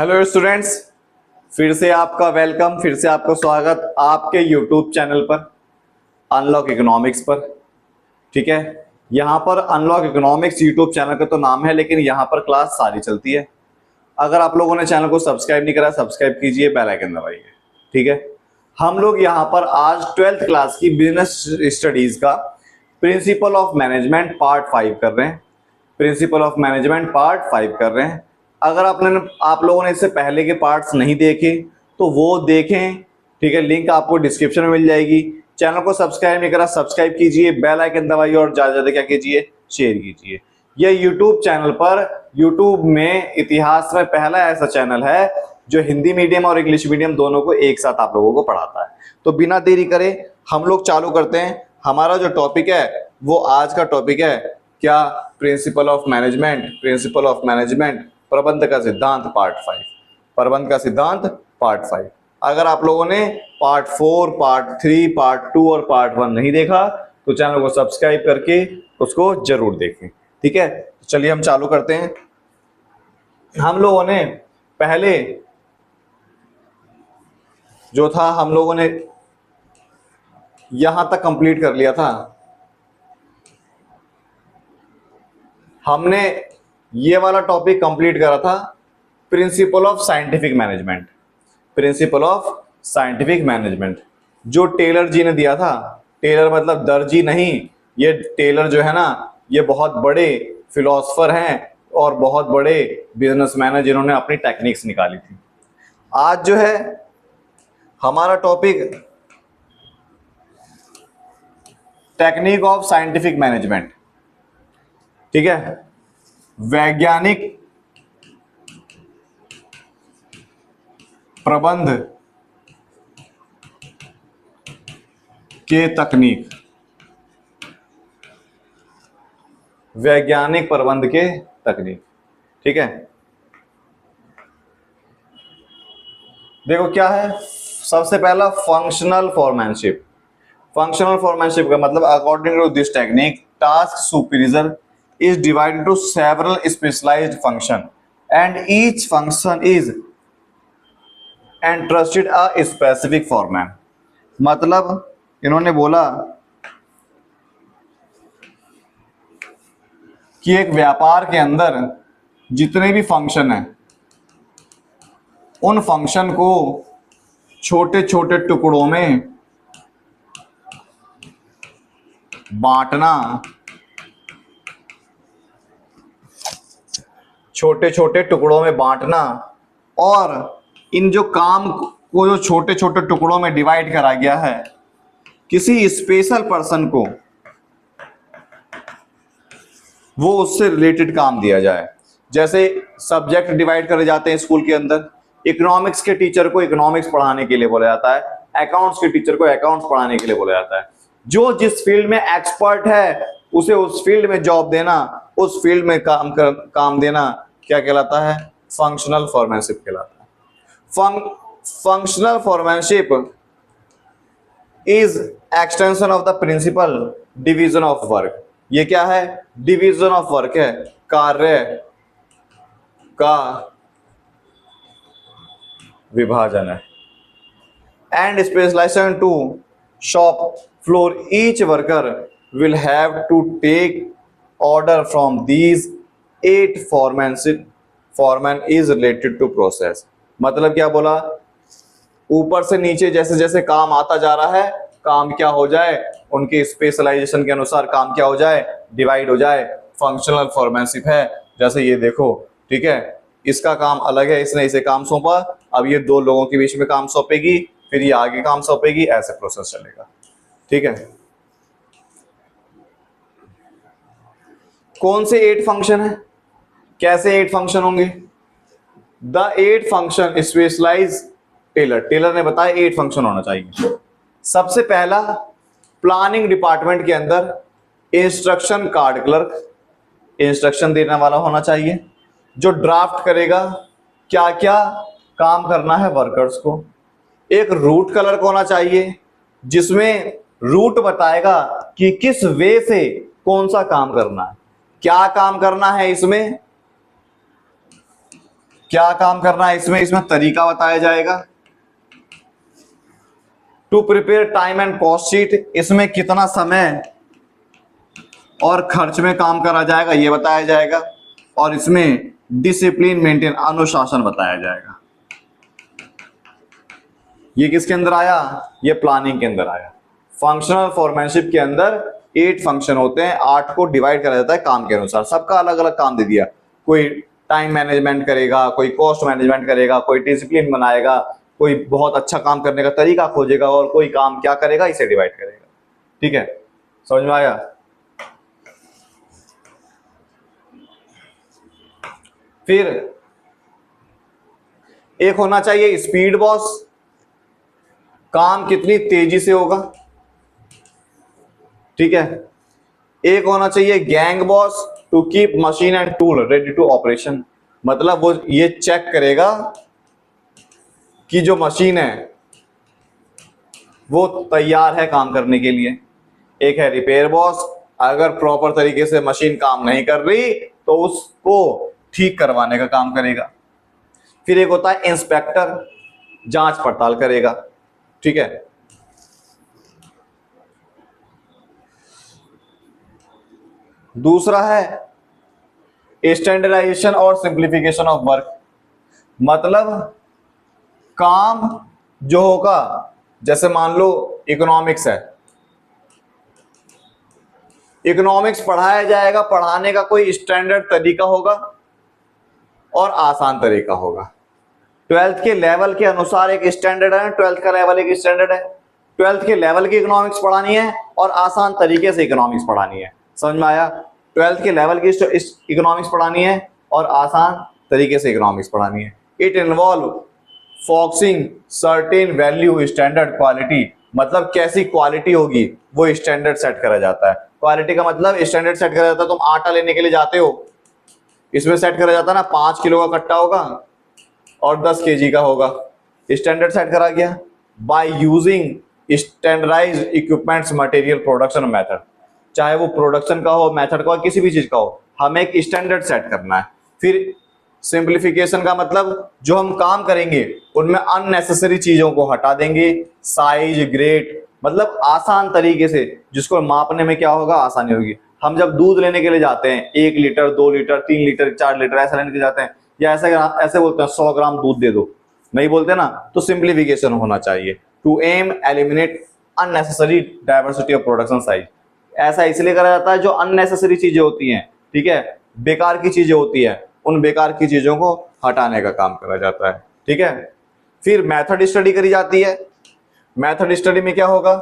Hello students, फिर से आपका वेलकम, फिर से आपका स्वागत आपके यूट्यूब चैनल पर अनलॉक इकोनॉमिक्स पर। ठीक है, यहाँ पर अनलॉक इकोनॉमिक्स यूट्यूब चैनल का तो नाम है, लेकिन यहाँ पर क्लास सारी चलती है। अगर आप लोगों ने चैनल को सब्सक्राइब नहीं करा, सब्सक्राइब कीजिए, बेल आइकन दबाइए। ठीक है, हम लोग यहाँ पर आज 12th क्लास की बिजनेस स्टडीज का प्रिंसिपल ऑफ मैनेजमेंट पार्ट 5 कर रहे हैं। प्रिंसिपल ऑफ मैनेजमेंट पार्ट 5 कर रहे हैं। अगर आप लोगों ने इससे पहले के पार्ट्स नहीं देखे तो वो देखें। ठीक है, लिंक आपको डिस्क्रिप्शन में मिल जाएगी। चैनल को सब्सक्राइब नहीं करा, सब्सक्राइब कीजिए, बेल आइकन दबाइए और ज्यादा ज्यादा क्या कीजिए, शेयर कीजिए। यह यूट्यूब चैनल पर यूट्यूब में इतिहास में पहला ऐसा चैनल है जो हिंदी मीडियम और इंग्लिश मीडियम दोनों को एक साथ आप लोगों को पढ़ाता है। तो बिना देरी करे हम लोग चालू करते हैं। हमारा जो टॉपिक है वो आज का टॉपिक है क्या, principle of management. Principle of management, प्रबंध का सिद्धांत पार्ट 5। प्रबंध का सिद्धांत पार्ट 5। अगर आप लोगों ने पार्ट 4, पार्ट 3, पार्ट 2 और पार्ट 1 नहीं देखा तो चैनल को सब्सक्राइब करके उसको जरूर देखें। ठीक है, चलिए हम चालू करते हैं। हम लोगों ने पहले जो था हम लोगों ने यहां तक कंप्लीट कर लिया था। हमने ये वाला टॉपिक कंप्लीट करा था, principle of scientific management. Principle of scientific management जो टेलर जी ने दिया था। टेलर मतलब दर्जी नहीं, ये टेलर जो है ना, ये बहुत बड़े फिलोसफर हैं और बहुत बड़े बिजनेसमैन हैं जिन्होंने अपनी टेक्निक्स निकाली थी। आज जो है हमारा topic technique of scientific management. ठीक है, वैज्ञानिक प्रबंध के तकनीक। वैज्ञानिक प्रबंध के तकनीक। ठीक है, देखो क्या है। सबसे पहला फंक्शनल फॉरमैनशिप। फंक्शनल फॉरमैनशिप का मतलब according to this technique task superior is divided into several specialized function and each function is entrusted a specific foreman। मतलब इन्होंने बोला कि एक व्यापार के अंदर जितने भी फंक्शन हैं उन फंक्शन को छोटे छोटे टुकड़ों में बांटना, छोटे छोटे टुकड़ों में बांटना और इन जो काम को जो छोटे छोटे टुकड़ों में डिवाइड करा गया है किसी स्पेशल पर्सन को वो उससे रिलेटेड काम दिया जाए। जैसे सब्जेक्ट डिवाइड करे जाते हैं स्कूल के अंदर। इकोनॉमिक्स के टीचर को इकोनॉमिक्स पढ़ाने के लिए बोला जाता है, अकाउंट्स के टीचर को अकाउंट्स पढ़ाने के लिए बोला जाता है। जो जिस फील्ड में एक्सपर्ट है उसे उस फील्ड में जॉब देना, उस फील्ड में काम देना क्या कहलाता है, फंक्शनल फॉरमैनशिप कहलाता है। Functional foremanship is extension of the principle division of work. ये क्या है, डिवीजन ऑफ वर्क है, कार्य का विभाजन है। And specialization to shop floor, each worker will have to take order from these 8 foreman is related to process। मतलब क्या बोला, ऊपर से नीचे जैसे जैसे काम आता जा रहा है, काम क्या हो जाए, उनके स्पेशलाइजेशन के अनुसार काम क्या हो जाए, डिवाइड हो जाए। फंक्शनल फॉरमैनशिप है। जैसे ये देखो, ठीक है, इसका काम अलग है, इसने इसे काम सौंपा, अब ये 2 लोगों के बीच में काम सौंपेगी, फिर ये आगे काम सौंपेगी, ऐसे प्रोसेस चलेगा। ठीक है, कौन से 8 फंक्शन है, कैसे 8 फंक्शन होंगे। The 8 function specialize Taylor. Taylor ने बताया 8 फंक्शन होना चाहिए। सबसे पहला, प्लानिंग डिपार्टमेंट के अंदर इंस्ट्रक्शन कार्ड क्लर्क, इंस्ट्रक्शन देने वाला होना चाहिए जो ड्राफ्ट करेगा क्या क्या काम करना है वर्कर्स को। एक रूट क्लर्क होना चाहिए जिसमें रूट बताएगा कि किस वे से कौन सा काम करना है, क्या काम करना है इसमें, क्या काम करना है इसमें, इसमें तरीका बताया जाएगा। To prepare time and cost sheet, इसमें कितना समय और खर्च में काम करा जाएगा ये बताया जाएगा। और इसमें डिसिप्लिन मेंटेन, अनुशासन बताया जाएगा। ये किसके अंदर आया, ये प्लानिंग के अंदर आया। फंक्शनल फोरमैनशिप के अंदर 8 फंक्शन होते हैं, 8 को डिवाइड करा जाता है काम के अनुसार, सबका अलग अलग काम दे दिया। कोई टाइम मैनेजमेंट करेगा, कोई कॉस्ट मैनेजमेंट करेगा, कोई डिसिप्लिन बनाएगा, कोई बहुत अच्छा काम करने का तरीका खोजेगा, और कोई काम क्या करेगा इसे डिवाइड करेगा। ठीक है, समझ में आया। फिर एक होना चाहिए स्पीड बॉस, काम कितनी तेजी से होगा। ठीक है, एक होना चाहिए gang boss, to keep machine and tool ready to operation, मतलब वो ये चेक करेगा कि जो मशीन है वो तैयार है काम करने के लिए। एक है रिपेयर बॉस, अगर प्रॉपर तरीके से मशीन काम नहीं कर रही तो उसको ठीक करवाने का काम करेगा। फिर एक होता है इंस्पेक्टर, जांच पड़ताल करेगा। ठीक है, दूसरा है स्टैंडर्डाइजेशन और सिंप्लीफिकेशन ऑफ वर्क, मतलब काम जो होगा, जैसे मान लो इकोनॉमिक्स है, इकोनॉमिक्स पढ़ाया जाएगा, पढ़ाने का कोई स्टैंडर्ड तरीका होगा और आसान तरीका होगा। 12th के लेवल के अनुसार एक स्टैंडर्ड है, 12th का लेवल एक स्टैंडर्ड है। 12th के लेवल की इकोनॉमिक्स पढ़ानी है और आसान तरीके से इकोनॉमिक्स पढ़ानी है। समझ में आया। 12th के लेवल की इकोनॉमिक्स पढ़ानी है और आसान तरीके से इकोनॉमिक्स पढ़ानी है। It involve focusing certain value standard quality, मतलब कैसी क्वालिटी होगी वो स्टैंडर्ड सेट करा जाता है। क्वालिटी का मतलब स्टैंडर्ड सेट करा जाता है। तुम आटा लेने के लिए जाते हो, इसमें सेट करा जाता है ना 5 किलो का कट्टा होगा और 10 केजी का होगा, स्टैंडर्ड सेट करा गया। By using standardized equipments material production method, चाहे वो प्रोडक्शन का हो, मेथड का हो, किसी भी चीज का हो, हमें एक स्टैंडर्ड सेट करना है। फिर सिंप्लीफिकेशन का मतलब जो हम काम करेंगे उनमें अननेसेसरी चीजों को हटा देंगे। साइज ग्रेड, मतलब आसान तरीके से, जिसको मापने में क्या होगा, आसानी होगी। हम जब दूध लेने के लिए जाते हैं 1 लीटर 2 लीटर 3 लीटर 4 लीटर ऐसा लेने के जाते हैं, या ऐसे बोलते हैं 100 ग्राम दूध दे दो, नहीं बोलते ना, तो सिंप्लीफिकेशन होना चाहिए। To aim eliminate unnecessary diversity of production size, ऐसा इसलिए करा जाता है जो अननेसेसरी चीजें होती हैं, ठीक है, बेकार की चीजें होती है, उन बेकार की चीजों को हटाने का काम करा जाता है। ठीक है, फिर मेथड स्टडी करी जाती है। मेथड स्टडी में क्या होगा,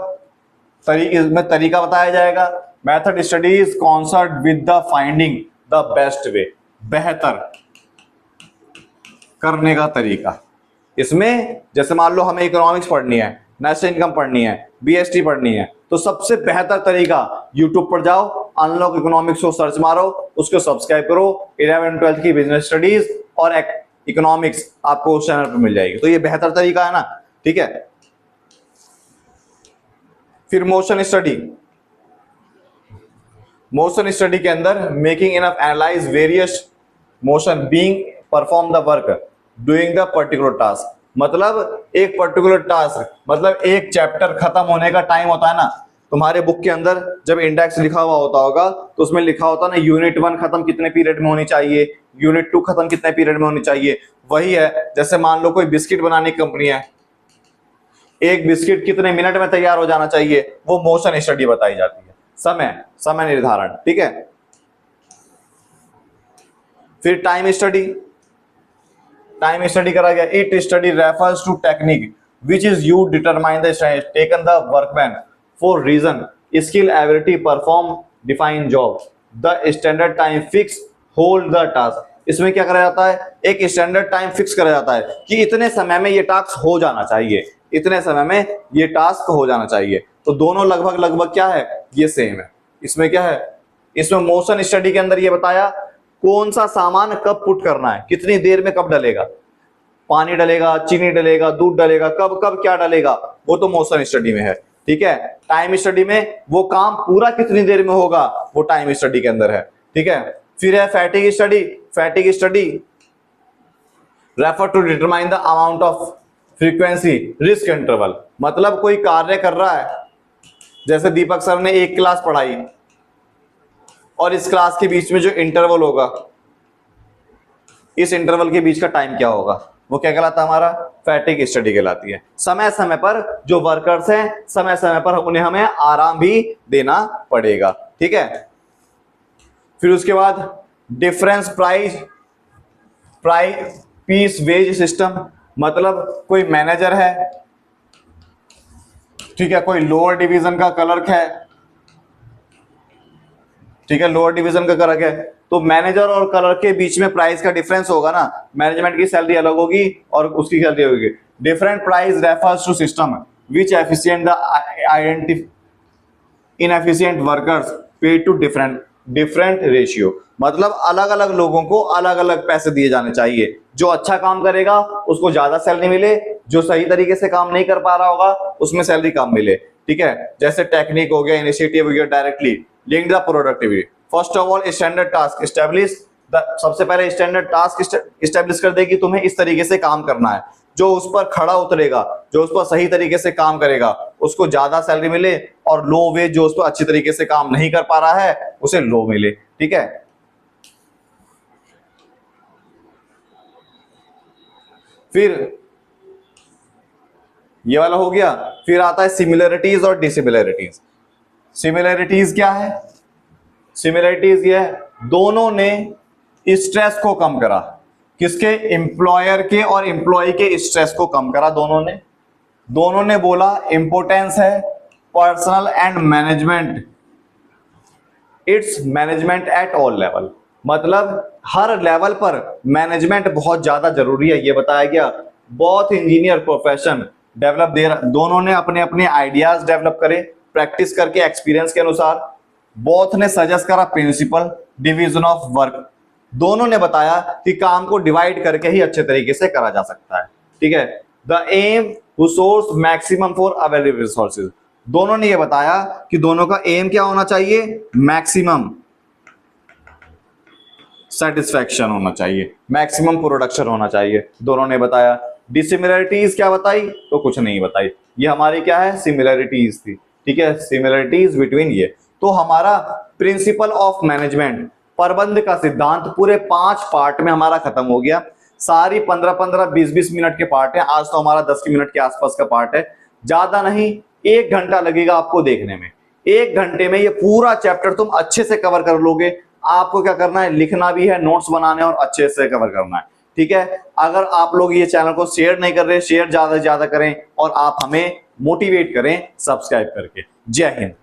इसमें तरीका बताया जाएगा। Method study is concert with the finding the best way, बेहतर करने का तरीका। इसमें जैसे मान लो हमें इकोनॉमिक्स पढ़नी है, नेशनल इनकम पढ़नी है, बीएसटी पढ़नी है, तो सबसे बेहतर तरीका यूट्यूब पर जाओ, अनलॉक इकोनॉमिक्स को सर्च मारो, उसको सब्सक्राइब करो, 11 12 की बिजनेस स्टडीज और इकोनॉमिक्स आपको उस चैनल पर मिल जाएगी। तो ये बेहतर तरीका है ना। ठीक है, फिर मोशन स्टडी। मोशन स्टडी के अंदर making enough analyse various motion being perform the work doing the particular task, मतलब एक पर्टिकुलर टास्क, मतलब एक चैप्टर खत्म होने का टाइम होता है ना, तुम्हारे बुक के अंदर जब इंडेक्स लिखा हुआ होता होगा तो उसमें लिखा होता है ना यूनिट 1 खत्म कितने पीरियड में होनी चाहिए, यूनिट 2 खत्म कितने पीरियड में होनी चाहिए। वही है, जैसे मान लो कोई बिस्किट बनाने की कंपनी है, एक बिस्किट कितने मिनट में तैयार हो जाना चाहिए, वो मोशन स्टडी बताई जाती है, समय निर्धारण। ठीक है, फिर टाइम स्टडी। टाइम स्टडी करा गया। It study refers to technique which is you determine the taken the workman for reason skill ability perform define job the standard time fix hold the task. इसमें क्या करा जाता है, एक standard time fix करा जाता है कि इतने समय में ये टास्क हो जाना चाहिए, इतने समय में ये टास्क हो जाना चाहिए। तो दोनों लगभग लगभग क्या है, ये सेम है। इसमें क्या है, इसमें मोशन स्टडी के अंदर ये बताया कौन सा सामान कब पुट करना है, कितनी देर में कब डलेगा, पानी डलेगा, चीनी डलेगा, दूध डलेगा, कब कब क्या डलेगा, वो तो मोशन स्टडी में है। ठीक है, टाइम स्टडी में वो काम पूरा कितनी देर में होगा, वो टाइम स्टडी के अंदर है। ठीक है, फिर है fatigue study. Fatigue study refer to determine the amount of frequency risk interval, मतलब कोई कार्य कर रहा है, जैसे दीपक सर ने एक क्लास पढ़ाई और इस क्लास के बीच में जो इंटरवल होगा, इस इंटरवल के बीच का टाइम क्या होगा, वो क्या कहलाता है, हमारा फैटिग स्टडी कहलाती है। समय समय पर जो वर्कर्स हैं, समय समय पर उन्हें हमें आराम भी देना पड़ेगा, ठीक है। फिर उसके बाद डिफरेंस पीस वेज सिस्टम, मतलब कोई मैनेजर है, ठीक है, कोई लोअर डिवीजन का क्लर्क है, ठीक है, लोअर डिवीजन का क्लर्क है, तो मैनेजर और क्लर्क के बीच में प्राइस का डिफरेंस होगा ना, मैनेजमेंट की सैलरी अलग होगी और उसकी सैलरी होगी। Different price refers to system which efficient the inefficient workers pay to different ratio, मतलब अलग अलग लोगों को अलग अलग पैसे दिए जाने चाहिए। जो अच्छा काम करेगा उसको ज्यादा सैलरी मिले, जो सही तरीके से काम नहीं कर पा रहा होगा उसमें सैलरी कम मिले, ठीक है। जैसे टेक्निक हो गया, इनिशिएटिव हो गया, directly link the productivity. First of all standard task establish, सबसे पहले स्टैंडर्ड टास्क एस्टैब्लिश कर दे कि तुम्हें इस तरीके से काम करना है। जो उस पर खड़ा उतरेगा, जो उस पर सही तरीके से काम करेगा, उसको ज्यादा सैलरी मिले, और लो वेज जो उस पर अच्छी तरीके से काम नहीं कर पा रहा है उसे लो मिले, ठीक है। फिर ये वाला हो गया। फिर आता है सिमिलरिटीज और डिसिमिलरिटीज। सिमिलरिटीज क्या है? सिमिलरिटीज ये है, दोनों ने स्ट्रेस को कम करा। किसके? एम्प्लॉयर के और एम्प्लॉय के स्ट्रेस को कम करा दोनों ने बोला इंपोर्टेंस है personal and management, it's management at all level, मतलब हर लेवल पर मैनेजमेंट बहुत ज्यादा जरूरी है, ये बताया गया। बोथ इंजीनियर प्रोफेशन डेवलप दोनों ने अपने अपने आइडियाज डेवलप करे प्रैक्टिस करके, एक्सपीरियंस के अनुसार। बोथ ने सजेस्ट करा प्रिंसिपल डिवीजन ऑफ वर्क, दोनों ने बताया कि काम को डिवाइड करके ही अच्छे तरीके से करा जा सकता है, ठीक है। The aim to source maximum for available resources, दोनों ने ये बताया कि दोनों का एम क्या होना चाहिए? मैक्सिमम सेटिस्फैक्शन होना चाहिए, मैक्सिमम प्रोडक्शन होना चाहिए, दोनों ने बताया। डिसिमिलरिटीज क्या बताई? तो कुछ नहीं बताई। ये हमारी क्या है? सिमिलरिटीज थी, ठीक है, सिमिलरिटीज बिटवीन ये। तो हमारा प्रिंसिपल ऑफ मैनेजमेंट, प्रबंध का सिद्धांत, पूरे 5 पार्ट में हमारा खत्म हो गया। सारी 15-15, 20-20 मिनट के पार्ट है। आज तो हमारा 10 मिनट के आसपास का पार्ट है, ज्यादा नहीं, 1 घंटा लगेगा आपको देखने में। 1 घंटे में ये पूरा चैप्टर तुम अच्छे से कवर कर लोगे। आपको क्या करना है? लिखना भी है, नोट्स बनाने और अच्छे से कवर करना है, ठीक है। अगर आप लोग ये चैनल को शेयर नहीं कर रहे, शेयर ज्यादा से ज्यादा करें और आप हमें मोटिवेट करें सब्सक्राइब करके। जय हिंद।